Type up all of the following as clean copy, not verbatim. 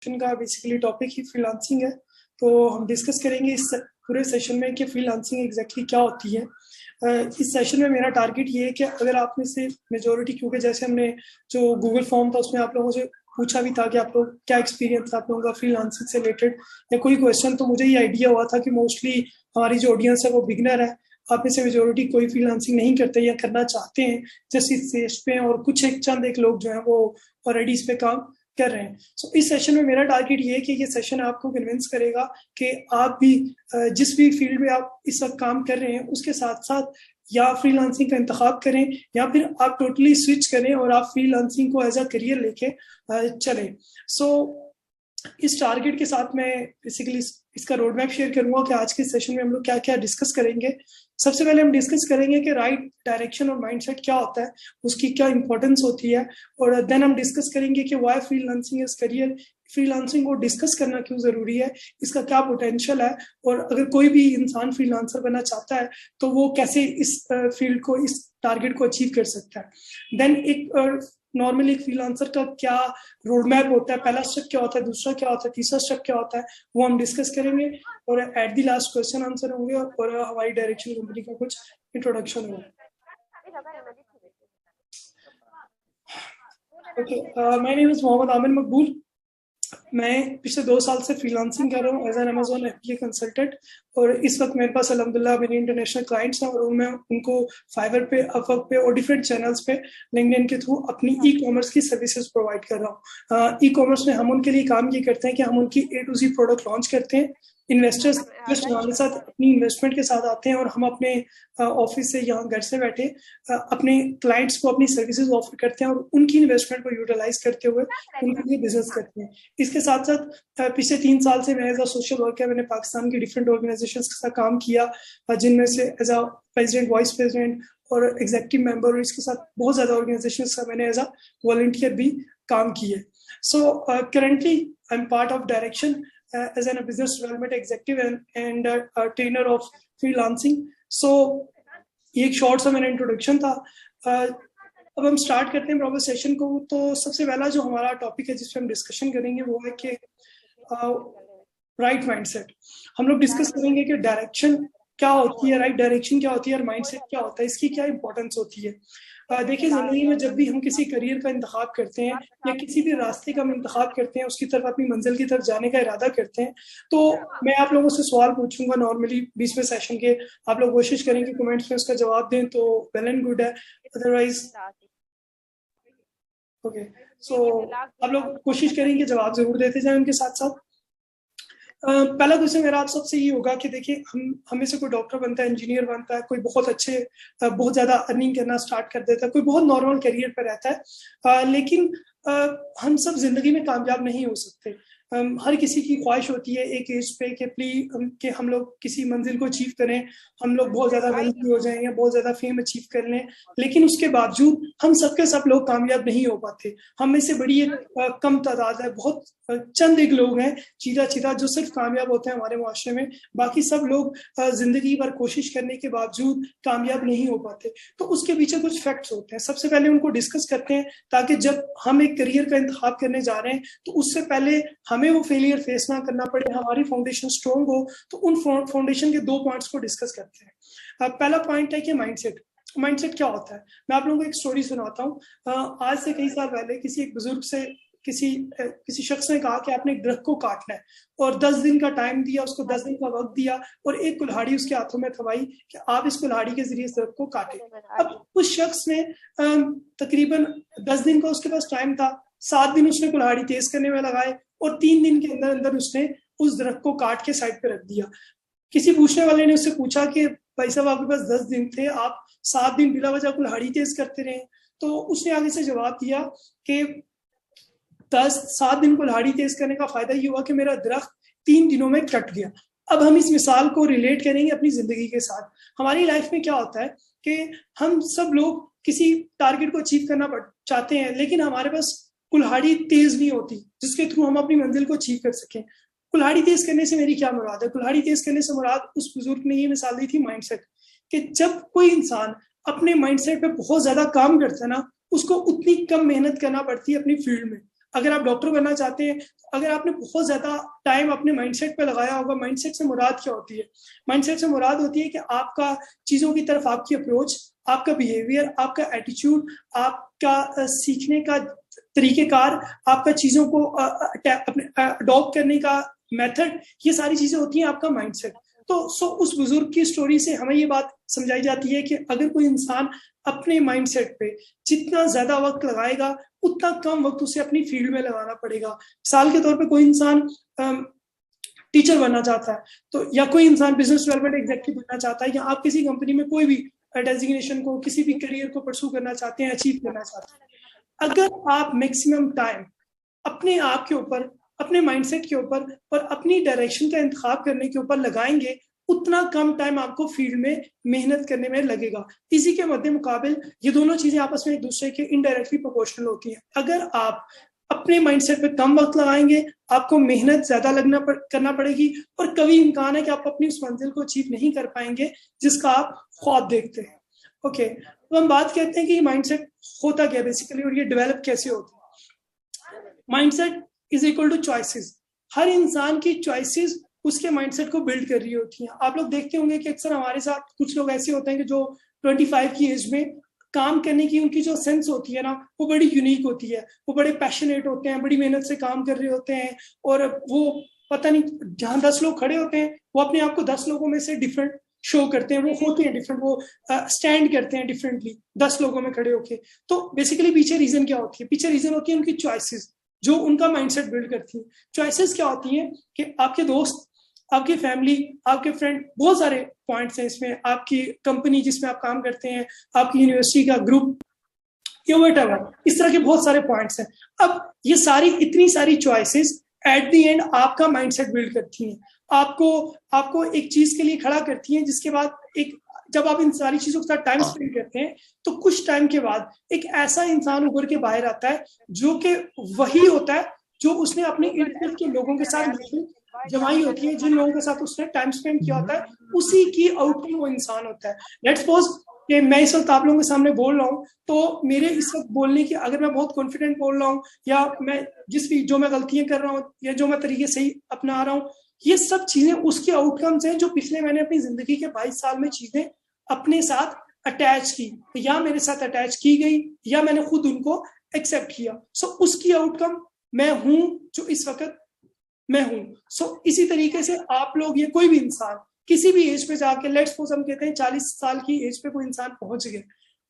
का basically topic ही freelancing है। तो हम डिस्कस करेंगे इस पूरे सेशन में कि फ्रीलांसिंग एग्जैक्टली क्या होती है। इस सेशन में मेरा टारगेट ये है कि अगर आप में से मेजोरिटी, क्योंकि जैसे हमने जो गूगल फॉर्म था उसमें आप लोगों से पूछा भी था कि आप लोग क्या एक्सपीरियंस था आप लोगों का फ्रीलांसिंग से रिलेटेड या कोई क्वेश्चन, तो मुझे ये आइडिया हुआ था कि मोस्टली हमारी जो ऑडियंस है वो बिगनर है। आप में से मेजोरिटी कोई फ्रीलांसिंग नहीं करते या करना चाहते हैं जैसे इस स्टेज पे, और कुछ एक लोग जो हैं वो ऑलरेडी इस पे काम कर रहे हैं। सो इस सेशन में मेरा टारगेट ये है कि ये सेशन आपको कन्विंस करेगा कि आप भी जिस भी फील्ड में आप इस वक्त काम कर रहे हैं उसके साथ साथ या फ्रीलांसिंग का इंतखाब करें या फिर आप टोटली स्विच करें और आप फ्रीलांसिंग को एज अ करियर लेके चलें। सो इस टारगेट के साथ मैं बेसिकली इसका रोड मैप शेयर करूंगा कि आज के सेशन में हम लोग क्या क्या डिस्कस करेंगे। सबसे पहले हम डिस्कस करेंगे कि राइट डायरेक्शन और माइंडसेट क्या होता है, उसकी क्या इंपॉर्टेंस होती है, और देन हम डिस्कस करेंगे कि why freelancing is career, freelancing को डिस्कस करना क्यों जरूरी है, इसका क्या पोटेंशियल है, और अगर कोई भी इंसान फ्रीलांसर बनना चाहता है तो वो कैसे इस फील्ड को, इस टारगेट को अचीव कर सकता है। देन एक नॉर्मली एक फ्रीलांसर का क्या रोड मैप होता है, पहला स्टेप क्या होता है, दूसरा क्या होता है, तीसरा स्टेप क्या होता है, वो हम डिस्कस करेंगे और at the last question answer होंगे और हमारी डायरेक्शन कंपनी का कुछ इंट्रोडक्शन होगा। Okay, my name is Mohammad Aamir Maqbool. मैं पिछले 2 साल से फ्रीलांसिंग कर रहा हूँ as an Amazon FBA consultant, और इस वक्त मेरे पास अल्हम्दुलिल्लाह मेरे इंटरनेशनल क्लाइंट्स हैं और मैं उनको फाइवर पे, अपवर्क पे और डिफरेंट चैनल्स पे लिंक्डइन के थ्रू अपनी ई कॉमर्स की सर्विसेज प्रोवाइड कर रहा हूँ। ई कॉमर्स में हम उनके लिए काम ये करते हैं कि हम उनकी A to Z product launch करते हैं। इन्वेस्टर्स हमारे साथ अपनी इन्वेस्टमेंट के साथ आते हैं और हम अपने ऑफिस से, यहाँ घर से बैठे अपने क्लाइंट्स को अपनी सर्विसेज ऑफर करते हैं और उनकी इन्वेस्टमेंट को यूटिलाइज करते हुए उनके लिए बिजनेस करते हैं। इसके साथ साथ पिछले 3 साल से मैं एज अ सोशल वर्कर मैंने पाकिस्तान की डिफरेंट ऑर्गेनाइजेशंस के साथ काम किया, जिनमें से as a president, vice president और एग्जीक्यूटिव मेंबर, और इसके साथ बहुत ज्यादा ऑर्गेनाइजेशंस का मैंने एज अ वॉलंटियर भी काम किया। So currently I am part of direction as a business development executive and a trainer of freelancing. So ये एक शॉर्ट सा मेरा इंट्रोडक्शन था। अब हम स्टार्ट करते हैं प्रॉपर सेशन को। तो सबसे पहला जो हमारा टॉपिक है जिस पे हम डिस्कशन करेंगे वो है कि राइट माइंडसेट। हम लोग डिस्कस करेंगे कि डायरेक्शन क्या होती है, राइट डायरेक्शन क्या होती है और माइंडसेट क्या होता है, इसकी क्या इंपॉर्टेंस होती है। देखिए, जिंदगी में जब भी हम किसी करियर का इंतखाब करते हैं या किसी भी रास्ते का हम इंतखाब करते हैं, उसकी तरफ, अपनी मंजिल की तरफ जाने का इरादा करते हैं, तो मैं आप लोगों से सवाल पूछूंगा नॉर्मली 20वें सेशन के। आप लोग कोशिश करेंगे कमेंट्स में उसका जवाब दें तो वेल एंड गुड है, अदरवाइज ओके। सो आप लोग कोशिश करेंगे जवाब जरूर देते जाएं उनके साथ साथ। पहला क्वेश्चन मेरा आप सबसे ये होगा कि देखिए, हमें से कोई डॉक्टर बनता है, इंजीनियर बनता है, कोई बहुत अच्छे बहुत ज्यादा अर्निंग करना स्टार्ट कर देता है, कोई बहुत नॉर्मल करियर पर रहता है, लेकिन हम सब जिंदगी में कामयाब नहीं हो सकते। हर किसी की ख्वाहिश होती है एक एज पे कि हम लोग किसी मंजिल को अचीव करें, हम लोग बहुत ज्यादा वेल्थी हो जाएं या बहुत ज्यादा फेम अचीव कर लें, लेकिन उसके बावजूद हम सबके सब लोग कामयाब नहीं हो पाते। हम में से बड़ी एक कम तादाद है, बहुत चंद एक लोग हैं चीरा जो सिर्फ कामयाब होते हैं हमारे मुआशरे में। बाकी सब लोग जिंदगी भर कोशिश करने के बावजूद कामयाब नहीं हो पाते। तो उसके पीछे कुछ फैक्ट्स होते हैं, सबसे पहले उनको डिस्कस करते हैं ताकि जब हम एक करियर का इंतखाब करने जा रहे हैं तो उससे पहले हमें वो फेलियर फेस ना करना पड़े, हमारी फाउंडेशन स्ट्रॉन्ग हो। तो उन फाउंडेशन के 2 पॉइंट्स को डिस्कस करते हैं। पहला पॉइंट है कि माइंडसेट। माइंडसेट क्या होता है, मैं आप लोगों को एक स्टोरी सुनाता हूँ। आज से कई साल पहले किसी एक बुजुर्ग से किसी शख्स ने कहा कि आपने एक दरख्त को काटना है, और 10 दिन का टाइम दिया, उसको 10 दिन का वक्त दिया और एक कुल्हाड़ी उसके हाथों में थमाई कि आप इस कुल्हाड़ी के जरिए इस दरख्त को काटें। अब उस शख्स ने तकरीबन 10 दिन का उसके पास टाइम था, 7 दिन उसने कुल्हाड़ी तेज करने में लगाए और 3 दिन के अंदर अंदर उसने उस दरख्त को काट के साइड पे रख दिया। किसी पूछने वाले ने उससे पूछा कि भाई साहब, आपके पास 10 दिन थे, आप 7 दिन बिला वजह कुल्हाड़ी तेज करते रहे। तो उसने आगे से जवाब दिया कि 7 दिन कुल्हाड़ी तेज करने का फायदा ये हुआ कि मेरा दरख्त 3 दिनों में कट गया। अब हम इस मिसाल को रिलेट करेंगे अपनी जिंदगी के साथ। हमारी लाइफ में क्या होता है कि हम सब लोग किसी टारगेट को अचीव करना चाहते हैं, लेकिन हमारे पास कुल्हाड़ी तेज नहीं होती जिसके थ्रू हम अपनी मंजिल को अचीव कर सकें। कुल्हाड़ी तेज करने से मेरी क्या मुराद है? कुल्हाड़ी तेज करने से मुराद, उस बुजुर्ग ने ये मिसाल दी थी माइंडसेट, कि जब कोई इंसान अपने माइंडसेट पे बहुत ज्यादा काम करता है ना, उसको उतनी कम मेहनत करना पड़ती है अपनी फील्ड में। अगर आप डॉक्टर बनना चाहते हैं, अगर आपने बहुत ज्यादा टाइम अपने माइंडसेट पे लगाया होगा, माइंडसेट से मुराद क्या होती है? माइंडसेट से मुराद होती है कि आपका चीजों की तरफ आपकी अप्रोच, आपका बिहेवियर, आपका एटीट्यूड, आपका सीखने का तरीकेकार, आपका चीजों को अपने अडॉप्ट करने का मेथड, ये सारी चीजें होती हैं आपका माइंडसेट। तो उस बुजुर्ग की स्टोरी से हमें ये बात समझाई जाती है कि अगर कोई इंसान अपने माइंडसेट पे जितना ज्यादा वक्त लगाएगा, उतना कम वक्त उसे अपनी फील्ड में लगाना पड़ेगा। मिसाल के तौर पे कोई इंसान टीचर बनना चाहता है, तो या कोई इंसान बिजनेस डेवलपमेंट एग्जीक्यूटिव बनना चाहता है, या आप किसी कंपनी में कोई भी डेजिग्नेशन को, किसी भी करियर को परसू करना चाहते हैं, अचीव करना चाहते हैं, अगर आप मैक्सिमम टाइम अपने आप के ऊपर, अपने माइंडसेट के ऊपर और अपनी डायरेक्शन का इंतखाब करने के ऊपर लगाएंगे, उतना कम टाइम आपको फील्ड में मेहनत करने में लगेगा। इसी के मद्दे मुकाबिल ये दोनों चीजें आपस में एक दूसरे के इनडायरेक्टली प्रोपोर्शनल होती हैं। अगर आप अपने माइंडसेट पे कम वक्त लगाएंगे, आपको मेहनत ज्यादा करना पड़ेगी, और कभी इम्कान है कि आप अपनी उस मंजिल को अचीव नहीं कर पाएंगे जिसका आप ख्वाब देखते हैं। ओके, तो हम बात करते हैं कि माइंडसेट होता क्या बेसिकली और ये डेवलप कैसे होता है। Mindset is equal to choices. हर इंसान की चॉइसेस उसके माइंडसेट को बिल्ड कर रही होती हैं। आप लोग देखते होंगे कि अक्सर हमारे साथ कुछ लोग ऐसे होते हैं कि जो 25 की एज में काम करने की उनकी जो सेंस होती है ना, वो बड़ी यूनिक होती है। वो बड़े पैशनेट होते हैं, बड़ी मेहनत से काम कर रहे होते हैं, और वो पता नहीं, जहाँ 10 लोग खड़े होते हैं वो अपने आप को 10 लोगों में से डिफरेंट शो करते हैं, वो होते हैं डिफरेंट, वो स्टैंड करते हैं डिफरेंटली 10 लोगों में खड़े होके। तो बेसिकली पीछे रीजन क्या होती है? पीछे रीजन होती है उनकी चॉइसेस, जो उनका माइंडसेट बिल्ड करती है। चॉइसेस क्या होती हैं कि आपके दोस्त, आपकी फैमिली, आपके फ्रेंड, बहुत सारे पॉइंट्स हैं इसमें, आपकी कंपनी जिसमें आप काम करते हैं, आपकी यूनिवर्सिटी का ग्रुप, या व्हाटएवर, इस तरह के बहुत सारे पॉइंट्स हैं। अब ये सारी इतनी सारी चॉइसेस एट द एंड आपका माइंडसेट बिल्ड करती हैं, आपको एक चीज के लिए खड़ा करती हैं, जिसके बाद एक, जब आप इन सारी चीजों के साथ टाइम स्पेंड करते हैं, तो कुछ टाइम के बाद एक ऐसा इंसान उभर के बाहर आता है जो कि वही होता है जो उसने अपने इर्द गिर्द के लोगों के साथ जमाई होती है, जिन लोगों के साथ उसने टाइम स्पेंड किया होता है, उसी की आउटकम वो इंसान होता है। लेट्स सपोज कि मैं इस वक्त आप लोगों के सामने बोल रहा हूँ, तो मेरे इस वक्त बोलने की, अगर मैं बहुत कॉन्फिडेंट बोल रहा हूँ, या मैं जो मैं गलतियां कर रहा हूँ, या जो मैं तरीके सही अपना रहा हूँ, ये सब चीजें उसके आउटकम्स हैं जो पिछले मैंने अपनी जिंदगी के 22 साल में चीजें अपने साथ अटैच की, या मेरे साथ अटैच की गई, या मैंने खुद उनको एक्सेप्ट किया। सो उसकी आउटकम मैं हूं जो इस वक्त मैं हूं। सो इसी तरीके से आप लोग, ये कोई भी इंसान किसी भी एज पे जाके, लेट्स सपोज हम कहते हैं 40 साल की एज पे कोई इंसान पहुंच गया,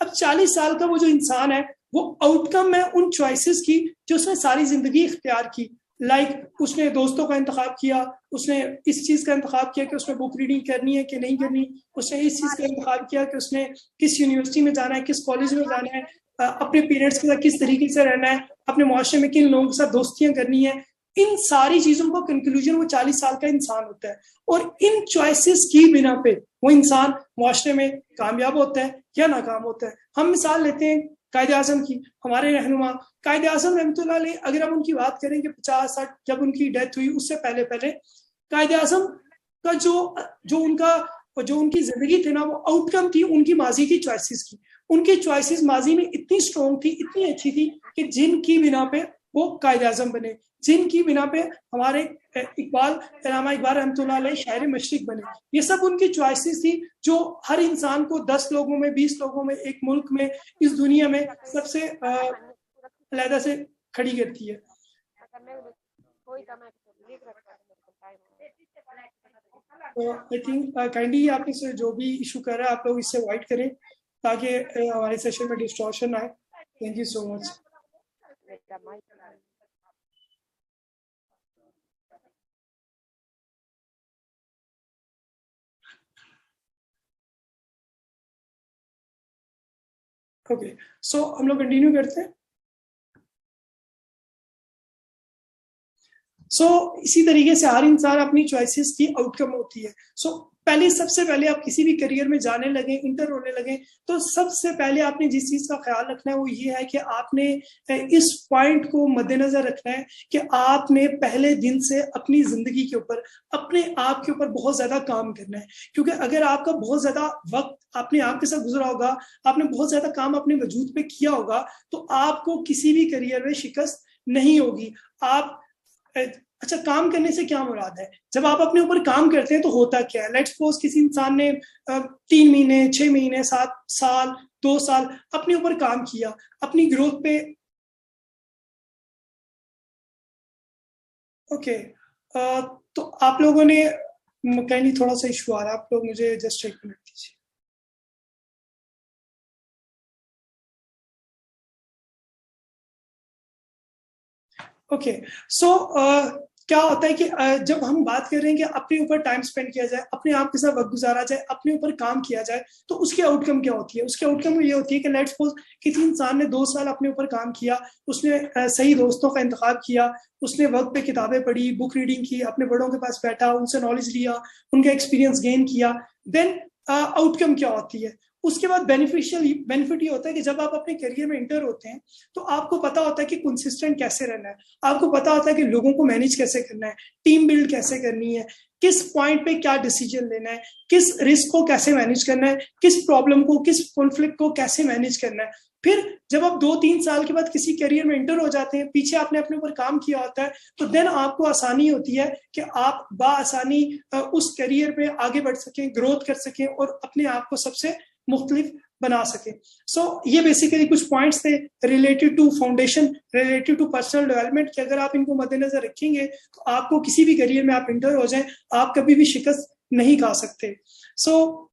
अब 40 साल का वो जो इंसान है, वो आउटकम है उन चॉइसेस की जो उसने सारी जिंदगी इख्तियार की। लाइक उसने दोस्तों का इंतखाब किया, उसने इस चीज का इंतखाब किया कि उसने बुक रीडिंग करनी है कि नहीं करनी, उसने इस चीज का इंतखाब किया कि उसने किस यूनिवर्सिटी में जाना है, किस कॉलेज में जाना है, अपने पेरेंट्स के साथ किस तरीके से रहना है, अपने मुआशरे में किन लोगों के साथ दोस्तियां करनी है। इन सारी चीजों का कंक्लूजन वो 40 साल का इंसान होता है, और इन चॉइसेस की बिना पे वो इंसान मुआशरे में कामयाब होता है या नाकाम होता है। हम मिसाल लेते हैं कायदे आजम की, हमारे रहनुमा कायदे आजम रहमतुल्लाह अलैह, अगर हम उनकी बात करें कि 50-60 जब उनकी डेथ हुई, उससे पहले कायदे आजम का जो उनकी जिंदगी थी ना, वो आउटकम थी उनकी माजी की चॉइसेस की। उनकी चॉइसेस माजी में इतनी स्ट्रॉन्ग थी, इतनी अच्छी थी, कि जिनकी बिना पे वो कायदे आजम बने, जिनकी बिना पे हमारे अल्लामा इकबाल रहमतुल्लाह अलैह शायर मशरिक बने। ये सब उनकी चॉइसेस थी जो हर इंसान को 10 लोगों में, 20 लोगों में, एक मुल्क में, इस दुनिया में सबसे अलहदा से खड़ी करती है। तो आई थिंक काइंडली आप इस जो भी इशू कर रहे हैं, आप लोग इससे अवॉइड करें ताकि हमारे सेशन में डिस्टॉर्शन आए। Thank you so much. Okay, so हम लोग कंटिन्यू करते हैं। इसी तरीके से हर इंसान अपनी चॉइसेस की आउटकम होती है। सबसे पहले आप किसी भी करियर में जाने लगे, इंटर होने लगे, तो सबसे पहले आपने जिस चीज का ख्याल रखना है वो ये है कि आपने इस पॉइंट को मद्देनजर रखना है कि आपने पहले दिन से अपनी जिंदगी के ऊपर, अपने आप के ऊपर बहुत ज्यादा काम करना है। क्योंकि अगर आपका बहुत ज्यादा वक्त अपने आप के साथ गुजरा होगा, आपने बहुत ज्यादा काम अपने वजूद पे किया होगा, तो आपको किसी भी करियर में शिकस्त नहीं होगी। आप अच्छा, काम करने से क्या मुराद है? जब आप अपने ऊपर काम करते हैं तो होता क्या है? लेट्स सपोज किसी इंसान ने 3 महीने, 6 महीने, 7 साल, 2 साल अपने ऊपर काम किया, अपनी ग्रोथ पे। ओके, तो आप लोगों ने, काइंडली थोड़ा सा इशू आ रहा है, आप लोग मुझे जस्ट एक मिनट दीजिए। ओके, सो क्या होता है कि जब हम बात कर रहे हैं कि अपने ऊपर टाइम स्पेंड किया जाए, अपने आप के साथ वक्त गुजारा जाए, अपने ऊपर काम किया जाए, तो उसकी आउटकम क्या होती है? उसकी आउटकम ये होती है कि लेट्स सपोज किसी इंसान ने 2 साल अपने ऊपर काम किया, उसने सही दोस्तों का इंतखाब किया, उसने वक्त पे किताबें पढ़ी, बुक रीडिंग की, अपने बड़ों के पास बैठा, उनसे नॉलेज लिया, उनका एक्सपीरियंस गेन किया, देन आउटकम क्या होती है? उसके बाद बेनिफिट ये होता है कि जब आप अपने करियर में इंटर होते हैं तो आपको पता होता है कि कंसिस्टेंट कैसे रहना है, आपको पता होता है कि लोगों को मैनेज कैसे करना है, टीम बिल्ड कैसे करनी है, किस पॉइंट पे क्या डिसीजन लेना है, किस रिस्क को कैसे मैनेज करना है, किस प्रॉब्लम को, किस कॉन्फ्लिक्ट को कैसे मैनेज करना है। फिर जब आप 2-3 साल के बाद किसी करियर में इंटर हो जाते हैं, पीछे आपने अपने ऊपर काम किया होता है, तो देन आपको आसानी होती है कि आप बाआसानी उस करियर में आगे बढ़ सकें, ग्रोथ कर सकें और अपने आप को सबसे मुख्तलिफ बना सके। सो ये बेसिकली कुछ पॉइंट्स थे related to foundation, related to personal development, कि अगर आप इनको मद्देनजर रखेंगे तो आपको किसी भी करियर में आप इंटर हो जाएं, आप कभी भी शिकस्त नहीं खा सकते। सो